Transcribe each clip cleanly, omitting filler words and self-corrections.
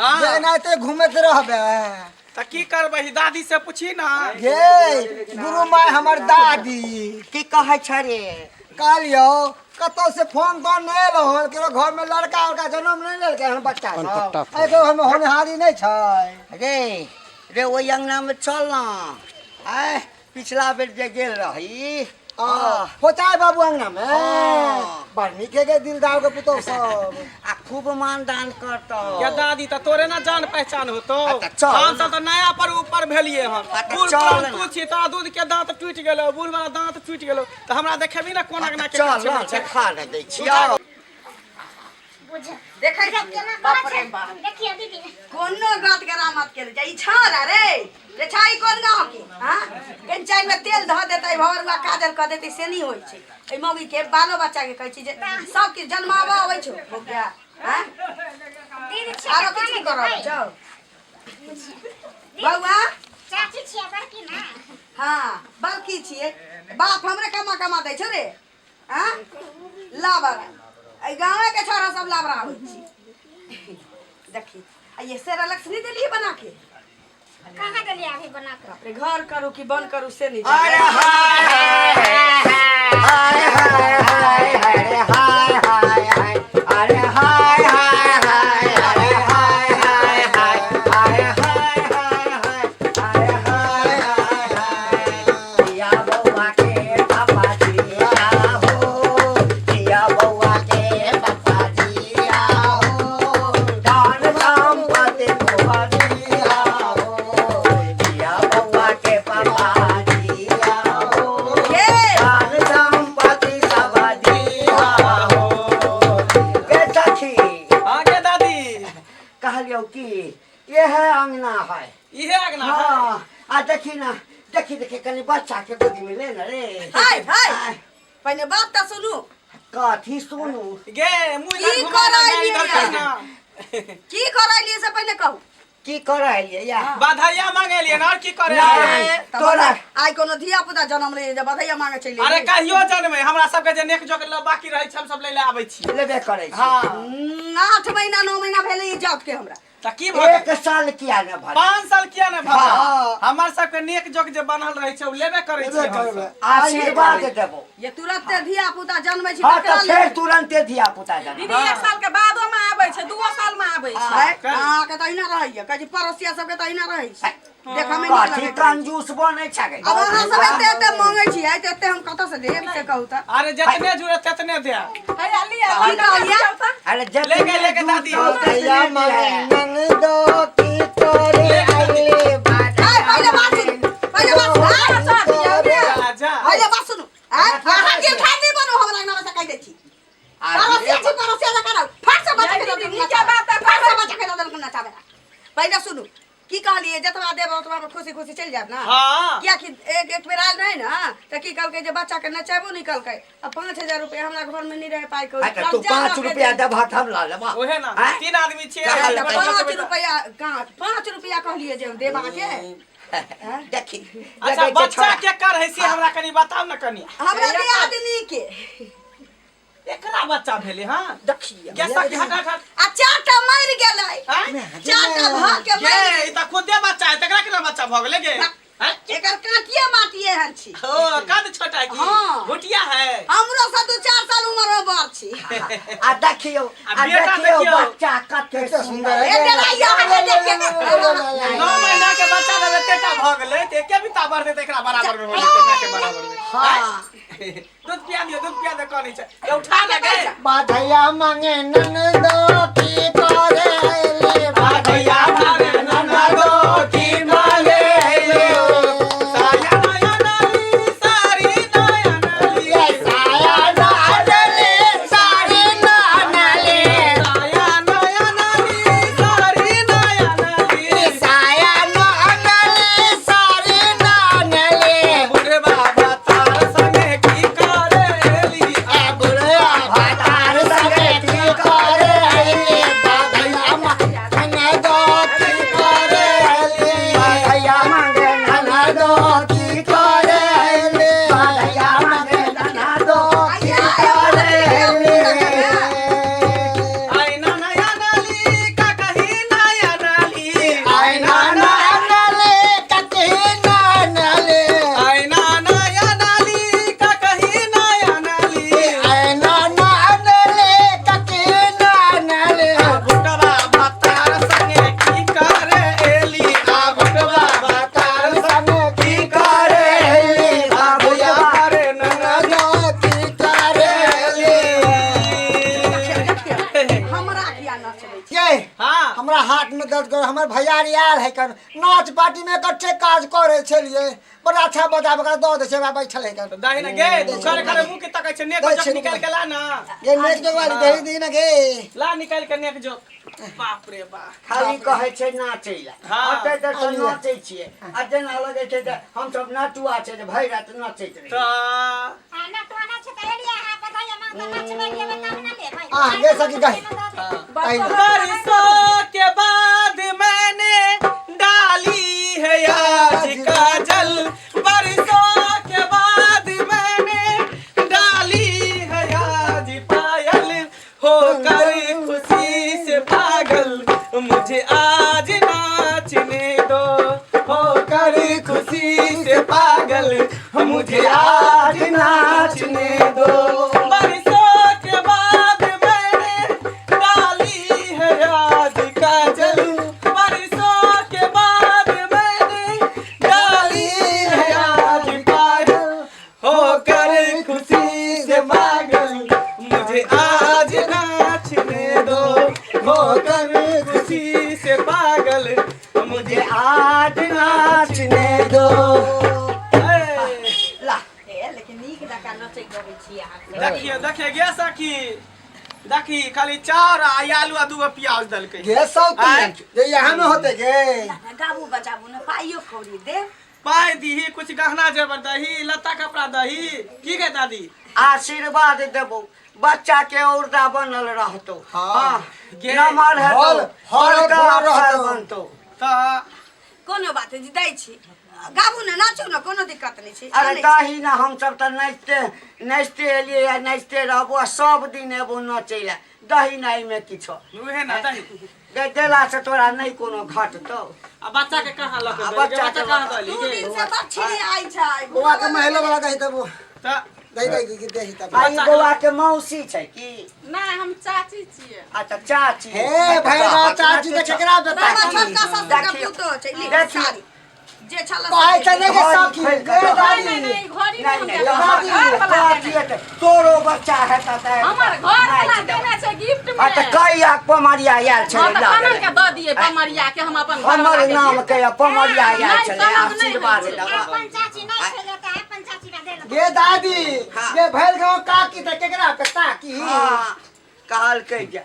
हां जे नाते घूमत रहबे त की करबै दादी से पूछी ना ये गुरु माय हमर दादी की कहै छ रे कालियो कतो से फोन तो नहीं रहल केरो घर में लड़का उड़का जन्म नहीं लेलके हम बच्चा सब एगो हम होनहारी नहीं छै रे ओइ अंगना में चल ना आय पिछला बेर जे गेल रही पोचाय बाबू अंगना में बड़ निके के दिलदार के पुतो सब आ खूब मानदान करतो क्या दादी त तोरे ना जान पहचान होतो चल हम सब त नया पर ऊपर भेलिए हम बूढ़ चल तू छी त दूध के दांत टूट गेलो बूढ़ वाला दांत टूट गेलो त हमरा देखेबी ना कोना के ना के चल देखा न दै छियो देखै बाप रे बाप देखिए दीदी कोनो गत करामत के जाई छारा रे छाई कोन गांव की हां कंचाई में तेल ध देतै भवरवा काजल क देतै से नहीं होय छै ए मौगी के बालो बच्चा के कहै छी जे सब के जन्मावा आबै छौ हो गया हां दीदी आरो किछ करब जाओ बौआ चाची छिया बड़की ना हां बड़की छिए बाप हमरे कमा दै छौ रे हां लाबर आई गांव के छोरा सब लाबरा होई छी देखी आ ये सेरा लक्ष्मी देलिए बना के कहां देलिए अभी बना के अपने घर करू कि बंद करू से नहीं अरे हाय हाय हाय हाय हाय हाय हाय हाय अरे हाय हाय हाय अरे हाय हाय हाय अरे हाय हाय हाय अरे हाय हाय हाय या बउआ के पापा जी आओ या बउआ के पापा जी आओ दान संपत्ति को दिया या बउआ के पापा जी आओ दान संपत्ति सब दिया के सखी हां के दादी कहलियो कि ये है अंगना है इहे अगना हाँ आ देखी ना देखी कनी बच्चा के गोदी में ले ना रे हाय हाय पहले बात तो सुनू कथी सुनू गे मुई की ना घुमा कराई इधर लिया? करना की करैलिए से पहले कहू की करैलिए या बधाइया मांगेलिए ना और की करे नहीं, तोरा आई कोनो धिया पुता जन्म ले जे बधाइया मांगे चले अरे कहियो जन्मे हमरा सबके जे नेक जोक बाकी रहै छै हम सब ले आबै छी लेबे करै छी हां 8 महीना 9 महीना भेले ई जात के हमरा त की भ एक साल किया न भर 5 साल किया न भा हाँ। हमर सबके नेक जोक जे बनल रहै छै उ लेबे करै छी हम सब। आशीर्वाद देबो ये तुरंत धिया पुता जन्मै छी हाँ तकरा तो ले फिर तुरंते धिया पुता जाना दीदी 1 साल के बादो में आबै छै 2 साल में आबै छै हां के त इना रहैया कहे पड़ोसिया सब के त इना रहै छै देखा में कथी नहीं कंजूस बनै छके अब अहाँ सब एते मांगे छी आई त एते हम कत से देब से कहू त अरे जितने जरूरत ततने दे है अली की कहलिया अरे जब लेके दादी भैया मांगे नंदो की तोरे आइले बात हाय पहले बात सुन पहले बात सुन आजा पहले बात सुन हां के खानी बनो हमरा नाम से कह दे छी पड़ोसिया से करो फट से बचा के दे क्या बात है फट से बचा के दे ना चाहे पहले सुनो की कहलिए जतवा देब ओतवा में खुशी खुशी चल जाब ना हां क्या कि एक बेर आयल रहे ना त की कहल के जे बच्चा के नचाबो निकल के अब 5000 रुपया हमरा घर में नहीं रह पाई को अच्छा तू 5 रुपया देबा हम ला लेबा ओहे ना तीन आदमी छियै 5 रुपया कहां 5 रुपया कहलिए जे देबा के देखी अच्छा बच्चा के कर है से हमरा कनी बताओ ना कनी हमरा के आदमी के एकरा बच्चा भेले हां देखिए कैसा की हट हट आ चारटा मर गेलै चारटा भाग के गे मर ई त खुदे बच्चा है तकरा केना बच्चा भ गेले गे हैं एकर काटिए माटिए हन छी ओ कद छोटा की हाँ। घुटिया है हमरो से 2-4 साल उम्र में बड़ छी आ देखियो बेटा देखियो। बच्चा कते सुंदर ए डराइया हटे देखे 9 महीना के बच्चा देबे तेटा भ गेले ते के भी ताबर दे एकरा बराबर में हो जेते के बराबर में हां दूध पिया दे कहनी छै ये उठा ले गे बाधैया मांगे नंदो की तोरे आइले भैया मारे ननदो की माले ले साया नया नाली सारी नया नाली साया नाले साड़ी नाले साया नया नाली सारी नया नाली साया नाले साड़ी नाले बूढ़े बाबा तार संगे की करेली बुढ़िया भातार सगे की करे ये हाँ हमरा हाथ में दर्द कर हमर भैया आयल है कर नाच पार्टी में कच्चे काज करे छलिए बड़ा अच्छा बजाबे कर दो दे से बैठल है कर दही ना गे तू खड़े खड़े मुंह के तकै छ नेक जोक निकाल के ला ना ये नेक जो वाली दही दी ना गे ला निकाल के नेक जोक बाप रे बाप खाली कहै छै नाचै ला हाँ। अते त नाचै छियै आ जेना लगै छै त हम सब नटुआ छै भरि रात नचैत रही तो आना तो आना छ तैयारी है बताइए मां नाच में लिए बता ना ले भाई हां ये सकी कही बरसों के बाद मैंने डाली है आज काजल बरसों के बाद मैंने डाली है आज पायल होकर खुशी से पागल मुझे आज नाचने दो होकर खुशी से पागल मुझे आज नाचने दो बरसों के बाद मैंने डाली है आज काजल बरसों के बाद मैंने डाली है आज पायल होकर खुशी से पागल मुझे आज नाचने दो होकर खुशी से पागल मुझे आज नाचने दो ला ए लेकिन नीक दका नचै गबै छी अहाँ देखिए देखिए गे सखी देखी खाली चार आ आलू आ दूगो प्याज दलकै ये सब ये यहाँ में होते गे गाबू बजाबू न पाइयो कौड़ी दे पाय दीही कुछ गहना जेवर दही लत्ता कपड़ा दही की गे दादी आशीर्वाद देबो बच्चा के औरदा बनल रहतो हाँ। गे नमर हल हेतो हल बड़का रहतो। अफसर बनतो त कोनो बात जी दै छी गाबू न नाचू न कोनो दिक्कत नहीं छै अरे दही ना हम सब त नाचते एलिए या नाचते रहबो आ सब दिन एबो नचै ला दही नाई में किछो उहे ना दही दे देला से तोरा नहीं कोनो घटतो आ बच्चा के कहां लग आ दे बच्चा बच्चा के कहां दली दू गे दिन से बच्ची आई छै बुआ के महलो वाला दही तब त दही दही दही तब आई बौआ के मौसी छै की नहीं हम चाची छियै अच्छा चाची हे भाई चाची के केकरा बेटा बाबा की छोटका सब के पुतो छै ली देखियो। साड़ी जे छला कहै छै ने के सखी गे दादी नहीं घड़ी नहीं नहीं नहीं हमर घर वाला चाची है तोरो बच्चा है त हमर घर वाला देने छै गिफ्ट में आ त कई आक पमरिया आयल छै हम ला खाना के द दिए पमरिया के हम अपन घर हमर वाला के नाम गिफ्ट। के पमरिया आयल नहीं, छै तलब नहीं आशीर्वाद होइ छै। देबा अपन चाची नहीं छै लेता है अपन चाची का दे लो गे दादी हाँ। ये भैल गांव काकी त केकरा पे ताकी हां कहल के जा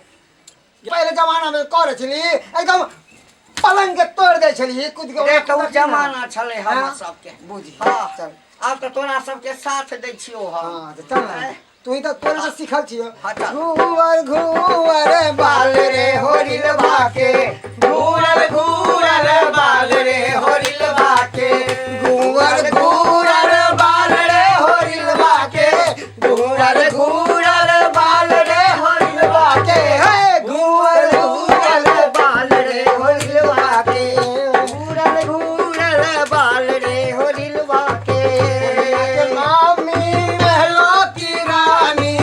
पहले जमाना में करे छली एकदम पलंग के तोड़ दे छली कूद के रे तो जमाना छले हम हाँ। सबके बुझी हाँ। चल अब तो तोरा सबके साथ दै छियो हम हां तो चल ना तू ही तो तोरे से सीखल छियो हाँ, चल। घुवर घुवर बाल रे होरिल भाके घूरल घूरल बाल रे होरिल बाके घुवर घुवर बाल रे होरिल भाके घुवर घुवर बाल रे होरिल भाके हे घुवर घुवर बाल रे होरिल भाके घूरल घूरल बाल रे होरिल बाके के मामी महलो की रानी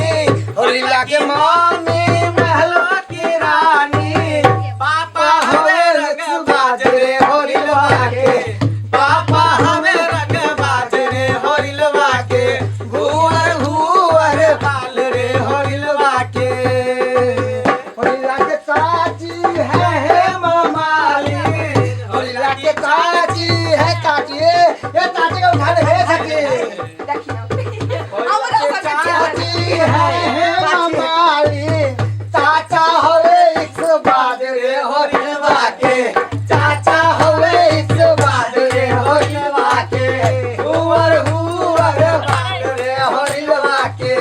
होरिला के मामी महलो की रानी पापा हवे रग बाजरे होरिल बाके पापा हवे रग बाजरे होरिल बाके घूर घूर बाल रे होरिल बाके होरिला के चाची है मामाली होरिला के चाची है चाची ये चाची का उठा ले हे सके देखियो हमरा सब के चाची है मामाली चाचा होवे इस बाजरे होरिल बाके चाचा होवे इस बाजरे होरिल बाके हुवर हुवर बाजरे होरिल बाके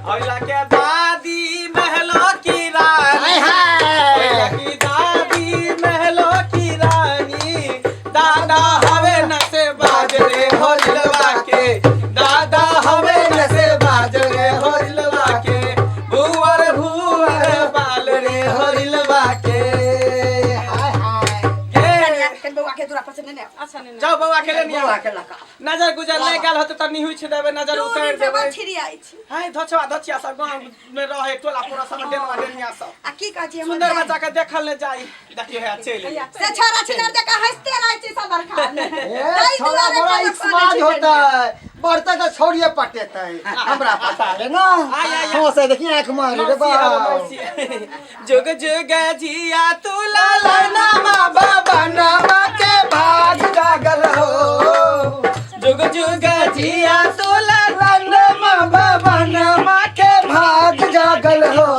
होरिला के दादी महलो की रानी होरिला की दादी महलो की रानी दादा हवे नसे बाजरे होरिल बाके दादा हवे नसे बाजरे होरिल बाके भूवर भूवर बाल रे होरिल बाके गे के बउआ के दूरा पर से ने अच्छा नहीं जाओ बउआ खेले नहीं बौआ के लका नजर गुजर नहीं गाल होते त निहुई छ देबे नजर दू उतार दिन से देबे बच्ची आई छी हाय धछवा धछिया सब गांव में रहे टोला पूरा सब डेनवा डेनिया सब आ की कहै छी सुंदर बच्चा के देखल ले जाई देखियो है चल से छोरा छिनर जका हंसते रहै छी सदर खान ए थोड़ा बड़ा इस्तेमाल होता है बढ़ते तो छोड़िए पटेते हमरा पता है ना हो से देखिए आंख मारी रे बा जुग जुग जिया तू लालना बाबा नामा के भाग जागल हो जुग जुग जिया तू लालना बाबा नामा के भाग जागल हो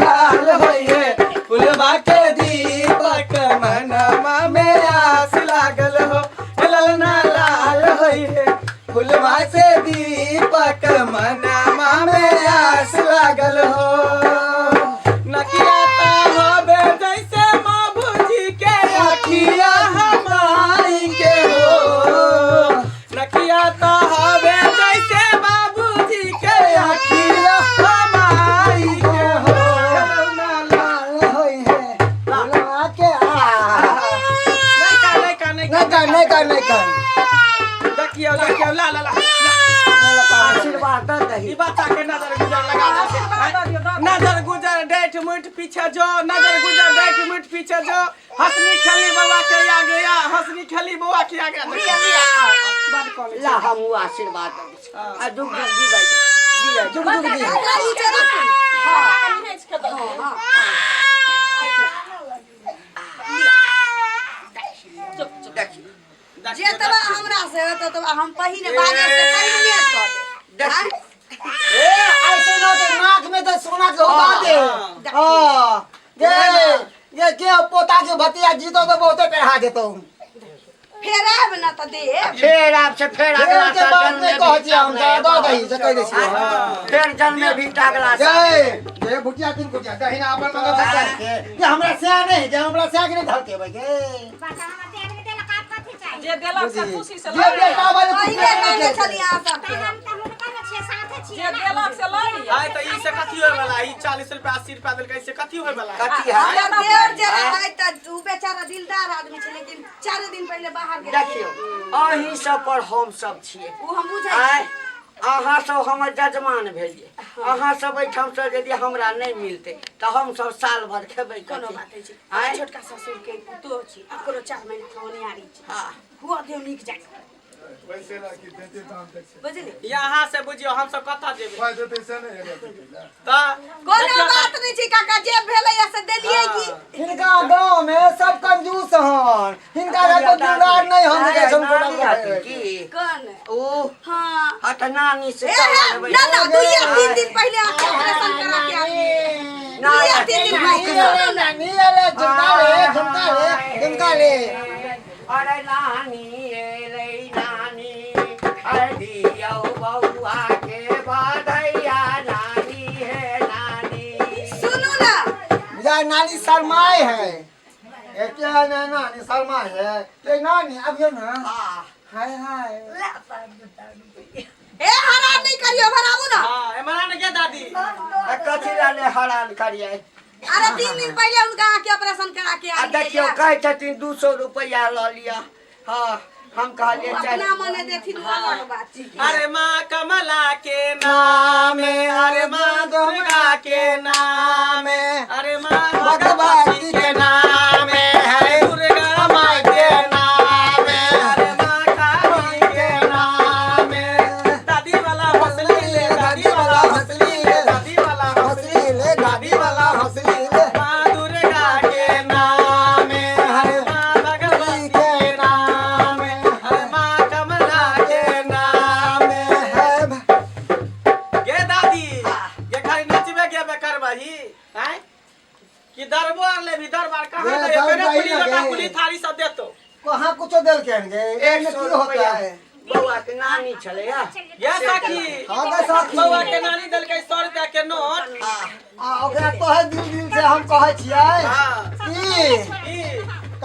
लाल होइए फुलवा के दीपक मनमा में आस लागल हो ललना लाल होइए फुलवा से दीपक मनमा में आस लागल हो नकिया ता होबे जैसे बाबूजी के अखिया हमारी के हो नकिया ता होबे जैसे बाबूजी के अखिया हमारी के हो लाल होइए फुलवा के नहीं का देखियो ला ला ला आशीर्वाद दही ई बच्चा के नजर गुजर लगा नजर गुजर डेठ मुठ पीछे जो नजर गुजर डेठ मुठ पीछे जो हंसनी खेली बउआ के आगे या हंसनी खेली बउआ के आगे ला हम आशीर्वाद दही आ जुग जुग जी भाई जी जुग जुग जी जेतबा हमरा से होतो तो हम पहिने बाजे से पहिने कर ए ऐसे न तो नाक में तो सोना के होगा दे हां ये के पोता के भतिया जीतो तो बहुते पढ़ा देतो फेर आब न त दे फेर आपसे फेर अगला के बात में कह छी हम दो दही से कह दे छी फेर जन्म में भी टागला जय भुटिया तीन कुटिया दही ना अपन मगर से ये हमरा से नहीं जे हमरा से के नहीं धलके भाई के जे देलक से खुशी से ये बेटा वाले पहिले कहले छली आ सब जे देलक से लऽ लिया आय त ई से कथि होय वाला ई 40 रुपया 80 रुपया देल कैसे कथि होय वाला कथी है हमरा देवर जे रहै त उ बेचारा दिलदार आदमी छै लेकिन 4 दिन पहिले बाहर गेल देखियो अहीं सब पर हम सब छिए उ हम बुझै आय छी अहाँ सब हमर जजमान भेलिए अहाँ सब एठाम से यदि हमरा नहीं मिलते तो हम सब साल भर खेबै कोनो कथी बात छै आय छोटका ससुर के पुतो छी ओकरो 4 महीना के ओनियारी छै हां हुआ देव नीक जाय बुझली यहाँ से बुझियो हम सब कथा जेबै त कोनो बात नहीं छै काका जे भेलै से देलियै की इनका गांव में सब कंजूस हन इनका को जुगाड़ नहीं हम के हमको की कौन ओ हां हट नानी से ए ना ना 2-3 दिन पहिले ऑपरेशन करा के आई ना 2-3 दिन पहिले नानी अरे झुमका ले अरे नानी रे नानी हरदियो बउआ के बधैया नानी है नानी सुनू ना यार नानी शर्माए है ये क्या है नानी शर्माए है ये नानी अब ये ना हाय हाय ए हराम नहीं करियो भराबू ना हां ए मना ने के दादी कथी लाले हरान करिए अरे 3 दिन पहिले उनका के ऑपरेशन करा के आ आई देखियो कहै छथिन 200 रुपया ल लिया हां हम कहलिए अपना मने देथिन अलग बात छी अरे माँ कमला के नाम अरे माँ दुर्गा के नाम अरे माँ भगवती के नाम है दुर्गा माँ के नाम अरे माँ काली के नाम दादी वाला हंसली ले दादी वाला हंसली ले दादी वाला हंसली ले दादी वाला हंसली ले माँ दुर्गा के नाम है माँ भगवती के नाम अरे माँ कमला के नाम है गे दादी ये खाली नचबे के बेकार बही हैं कि दरबार ले भी दरबार कहां ये दे दरबार मेरे ही पुली लगे। लगा पुली थारी सब दे तो कहां कुछ देल के ये में 100 की होता रुपया है बउआ के नानी छले या ये सखी हां गे सखी बउआ के नानी देल के 100 रुपया के नोट आ ओकरा कहे दिल से हम कहै छियै हां की ई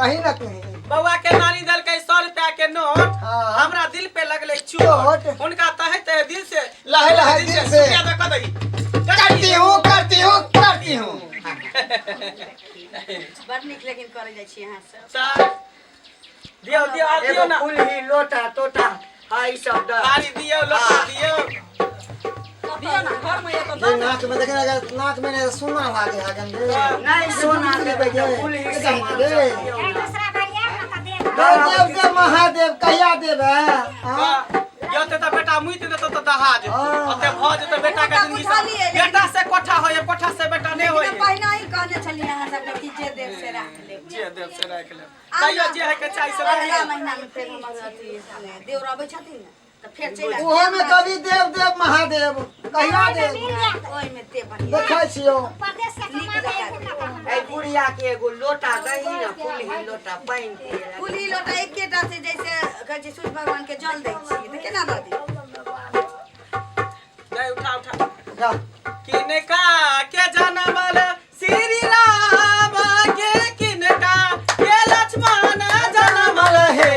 कहीं ना कहीं बउआ के नानी देल के 100 रुपया के नोट हाँ। हमरा दिल पे लगले चोट। चोट उनका तहे तहे दिल से लहे लहे दिल से। क्या देखो दही करती हूं बड़ नीक लेकिन करे जाइ छी यहां से दियो दियो आ दियो एगो ना फुलही लोटा टोटा हां ई सब द थारी दियो लोटा दियो दियो ना घर में ये तो ये नाक में देखे नाक में सुना लागे आगन दे नहीं सोना दे देबै के फुलही सामान दे सब दियौ ना। देव देव महादेव कहिया देव है यो रहते तो बेटा मुइत देतो तो दहाज ओते भज तो बेटा के जिंदगी से बेटा से कोठा होय कोठा से बेटा नहीं होय पहिना ही कहने छलिए अहाँ सब कि जे देव से राख ले जे देव से राख ले तैयो जे है के चाहि से अगला महीना में फेर हमर अथी देव रहबै छथिन न त फेर चलि ओहो में कभी देव देव महादेव कहिया देव ओइ में ते बढ़िया देखै छियो परदेश से कमा के ए बुढ़िया के एगो लोटा दही ना फूलही लोटा पानी पिए फूली लोटा एकेटा से जैसे कहै छै सूर्य भगवान के जल दै छी त केना द दी नहीं उठा जा किनका के जनमल श्री राम के किनका के लक्ष्मण जनमल हे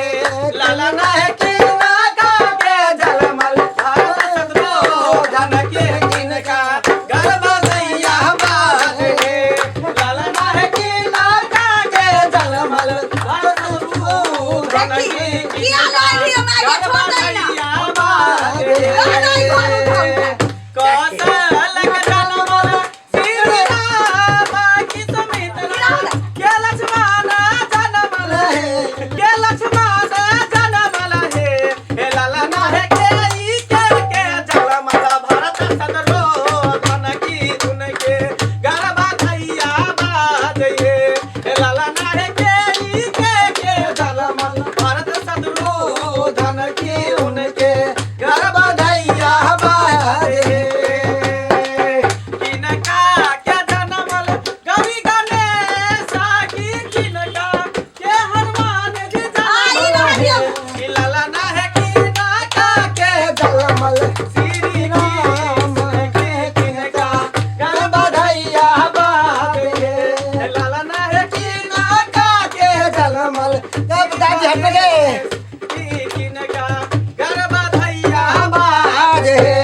ललन है किनका के जनमल शत्रुघ्न के किनका गर्भ दैया बाज हे ललन है किनका के जनमल शत्रुघ्न के किया लाली हमरा के छोड़ दे ना बाज हे कौशल के जनमल श्री राम की सुमित्रा के लक्ष्मण जनमल हे के लक्ष्मण जनमल हे हे ललन है के जनमल भरत शत्रुघ्न की उनके गर्भ दैया बाज हे ललन है के जनमल भरत शत्रुघ्न की उनके गर्भ दैया बाज हे किनका के जनमल गौरी गणेश की किनका के हनुमान जी जनमल हे कि ललन है किनका के जनमल श्री राम के किनका गर्भ दैया बाज हे ललन है किनका के जनमल तब दादी हट गए किनका गर्भ दैया बाज हे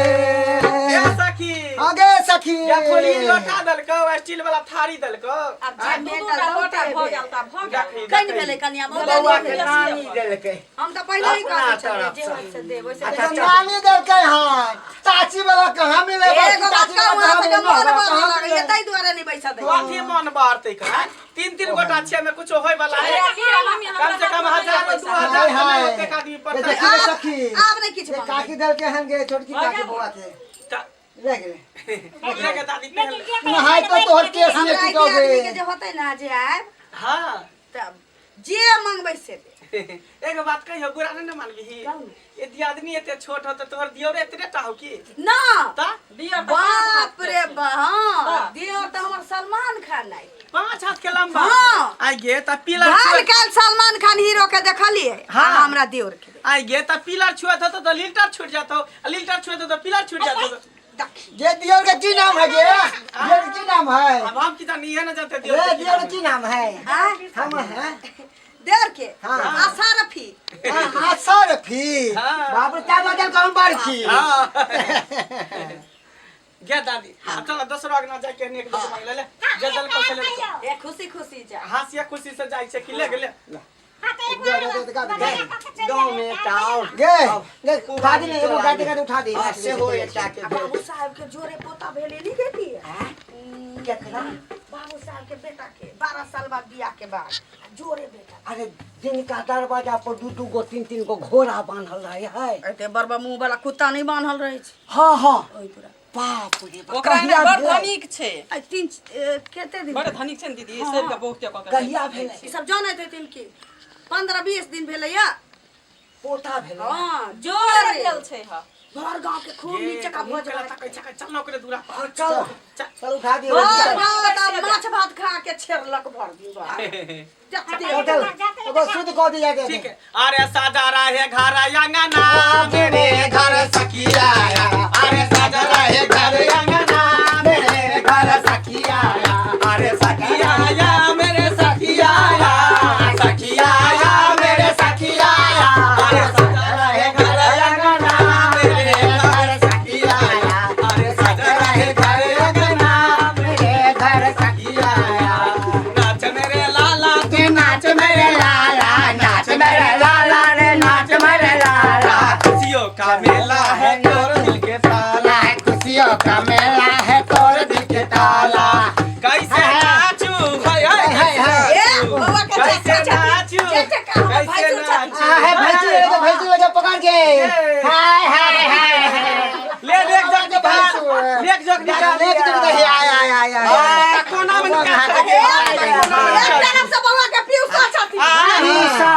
सखी आगे सखी या खोली लोटा दलको स्टील वाला थारी दलको अब जे मेटा लोटा लोटा भ गेल त भ गेल कइन भेलै कन्या बउआ के मौका नानी देलकै हम त पहिले ही कहै छलिए जे तरफ होइ से देव ओइसे अच्छा, देव। नानी देलकै हां चाची वाला कहां मिले एगो बच्चा वहां से मन बार लगे तै दुआरे नहीं पैसा दे अथी मन बारते का तीन गोटा छे में कुछ होय वाला है कम से कम 1000 2000 में होते का आदमी पर देखिए सखी आब नहीं किछ ये काकी देलकै हन गे छोटकी काकी बउआ के ले गेले लेके दादी पहले नहाय तो तोहर केस में हमरा टिकौ आदमी के गे जे होतै ना जे आब हां तब जे मंगबै से दे एगो बात कहियो बुरा नहीं मानबी यदि आदमी एते छोट हो तो तोहर दियोरे एतने टा हो की ना ता दियर त बाप रे बा हां दियो त हमर सलमान खान नहीं 5 हाथ के लंबा हाँ। आई गे त पिलर काल काल सलमान खान हीरो के देखलिए हाँ। हमरा दियोर के आई गे त पिलर छुएत हो तो लिल्टर छूट जातो लिल्टर छुएत तो पिलर छूट जातो ये दियोर का की नाम है गे दियोर की नाम है अब हम की जानी है ना जानते ये दियोर की नाम है हां हम हैं देर के हाँ। आसारफी आसर फी हाँ। बाप रे क्या बदल कहूं बड़खी हां गे दादी चल दूसरा अगना जाके के नेक दस मांग ले ले जदल को से ले ए खुशी खुशी जा हासिया खुशी से जाई छे कि ले गेले हां तो एक बार गांव में एकटा और गे गे उठा दी एगो गाड़ी का उठा दी से हो एकटा के बाबू साहब के जोरे पोता भेले नहीं देती है केकरा बाबू साहब के बेटा के 12 साल बाद बियाह के बाद जोरे बेटा अरे जिनका दरवाजा पर दू गो तीन गो घोड़ा बांधल रहे है एते बड़बा मुंह वाला कुत्ता नहीं बांधल रहे छै हाँ हाँ ओइ पूरा बाप रे बाप ओकरा कहिया बड़ भेलै? धनिक छै आ तीन केते दिन बड़ धनिक छै ने दीदी सबके बहुते क कहिया भेलै ई सब जानैत हेथिन की 15-20 दिन भेलै या पोता भेलै हां जोर जोरे गेल छै हा घर गांव के खूब नीचे का भोज चल भात चल नौकरी दूरा चल चल उठा दी घर गांव का माछ भात खा के छेरलक भर दी बा चल एगो शुद्ध कह दी जाके ठीक है अरे साजा रहे घर अंगना मेरे घर सखिया आया अरे साजा रहे घर अंगना मेरे घर सखिया आया अरे सखिया आया मेरे सखिया आया सखिया आया मेरे सखिया आया अरे साजा रहे घर अंगना मेरे घर सखिया आया अरे साजा रहे घर अंगना मेरे घर सखिया आया नाच मेरे लाला के नाच मेरे लाला नाच मेरे लाला रे नाच मेरे लाला खुशियों का मेला है और दिल के ताला खुशियों का मेला है भैंसी लगे पकड़ के हाय हाय हाय ले एक जग निकाल एक जग निकाल कोना में एक तरफ से बउआ के पीसा छथि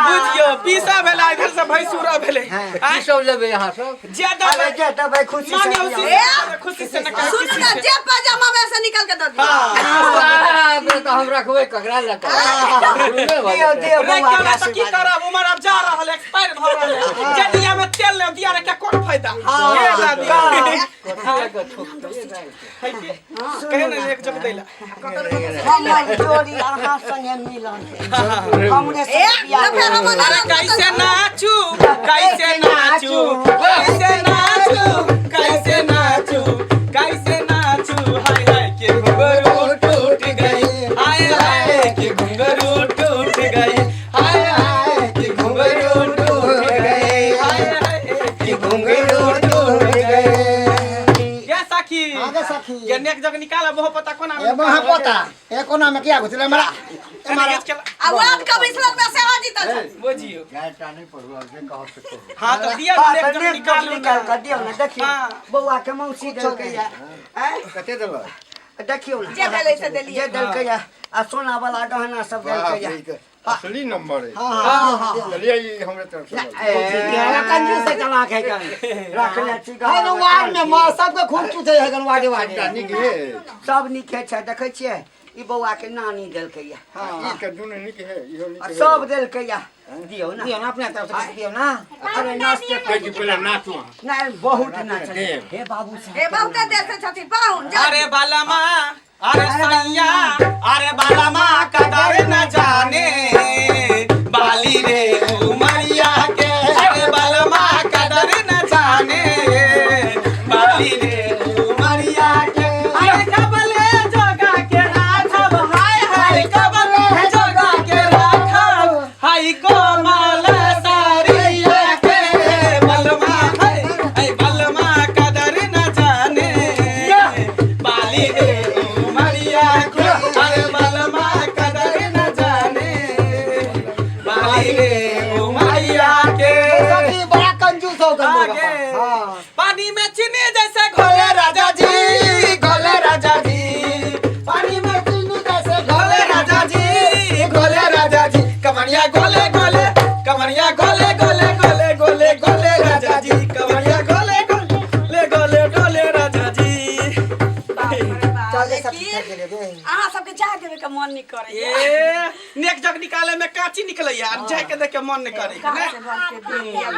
बुझियो पीसा भेला इधर से भैंसुरा भेले की सब लेबे यहां सब ज्यादा जे तब खुशी मांगे से खुशी से न सुन ना जे पजामा में से निकाल के दे दियो हां तो हम रखबे ककरा लगा दियो बउआ का की करब उमर अब जा रहल एक्सपायर भ रहल जदिया में तेल ले दिया रे क्या कोन फायदा ये दादी कहे ना एक जग दैला हमर जोड़ी अहाँ संगे मिलन हमरे से फिर हम कैसे नाचू कैसे नाचू कैसे नाचू कैसे नाचू कैसे नाचू हाय हाय के घुंघरू टूट गई हाय हाय के घुंघरू टूट गई हाय हाय के घुंघरू टूट गई हाय हाय के घुंघरू टूट गई ये सखी आगे सखी ये नेक जग निकाला बहु पता कोना में ए वहां पता ए कोना में क्या घुसले हमरा आवाज कमिश्नर में से हां जीता छ बुझियो गाटा नहीं पड़वा के कह सकते हां तो दिया नेक जग निकाल निकाल कर दियो ना देखियो बउआ के मौसी देलकै या कते देबो देखियो ना जे देलै से देलिए जे देलकै या आ सोना वाला गहना सब देलकै या असली नंबर है हां चलिए ये हमरे तरफ से ए कंजूस से चला के रखले छी है न वार्ड में मां सबके खूब पूछे है गन वार्ड जानी के सब निके छै देखै छियै ई बउआ के नानी देलकै या ई के दुने निक है इहो निक है सब देलकै या दियो ना दियो ना अपने तरफ से दियो ना अरे नाचते बेटी पहले नाचू नहीं बहुत नाच हे बाबू साहब ए बहुते देर से छथि पाहुन जा अरे बालमा अरे सैया अरे बालमा कदर न जाने बाली रे उमरिया के अरे बालमा कदर न जाने बाली रे उमरिया के अरे कबले जोगा के राखब हाय हाय कबले जोगा के राखब हाय कोमल सारिया के बलमा हाय बलमा कदर न जाने बाली रे उमरिया के अरे बलमा कदर न जाने बाली रे उमरिया के सखी बड़ा कंजूस हो गन आगे पानी में चीनी जैसे घोले राजा जी घोले राजा जी पानी में चीनी जैसे घोले राजा जी घोले राजा जी कमरिया गोले गोले कमरिया गोले गोले गोले गोले गोले राजा जी कमरिया गोले गोले गोले गोले राजा जी चल सखी चल दे अहाँ सबके चाह देवे के मन नहीं करे ए नेक जग निकाले में काची निकले यार जाय के देख के मन नहीं करे कहाँ से भर के दिया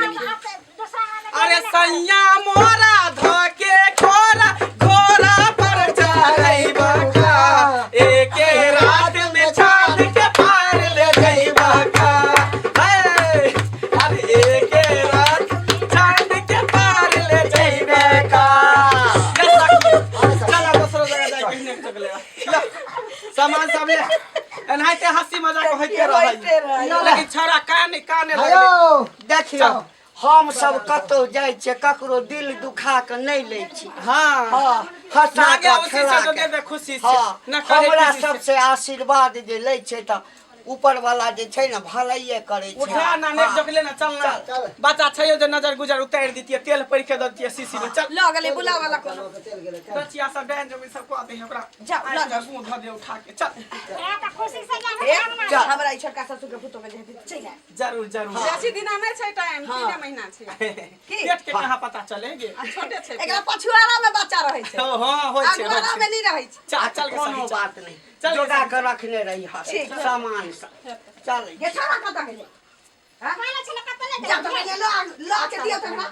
अरे सैया मोरा धोके खोरा घोरा पर चढ़ैबा का एके रात में छात के पार ले जइबा का हे अरे एके रात छात के पार ले जइबा का चला दूसरा जगह जाके नेक जग ले सामान सब ले एनाहिते हंसी मजाक होइते रहै लेकिन छोरा काने हेलो देखियो हम सब कतौ जाय छियै ककरो दिल दुखा के नहीं लै छी हां हां हंसा लागे के उसी खेला से जो के दे खुशी से हां न करे हमरा किसी से। सबसे आशीर्वाद जे लै छै त ऊपर वाला जे छै ना भलाइए करे छै उठा ना नेक जगले ना चल ना बच्चा छैयो जे नजर गुजर उतार दितिए तेल पड़ के दतिए सीसी में चल ल गले बुला वाला को बचिया सब बहन जो सब को आते हैं ओकरा जा ला जा मुंह ध दे उठा के चल तो खुशी से ए जाना जा हमरा ई छोटका ससुर के पुतो के जेते चल जरूर जरूर बेसी दिन में छै टाइम 3 महीना छै पेट के कहां पता चलेगे छोटे छै एकरा पछुआरा में बच्चा रहे छै हां होय छै अगुआरा में नहीं रहे छै चल चल के कोनो सही बात नहीं चल जोड़ा के रखने रही ठीक है। सामान सब चल ये छोरा कता गेले हां माने छले कतले जा तो पहले लो के दियो तकरा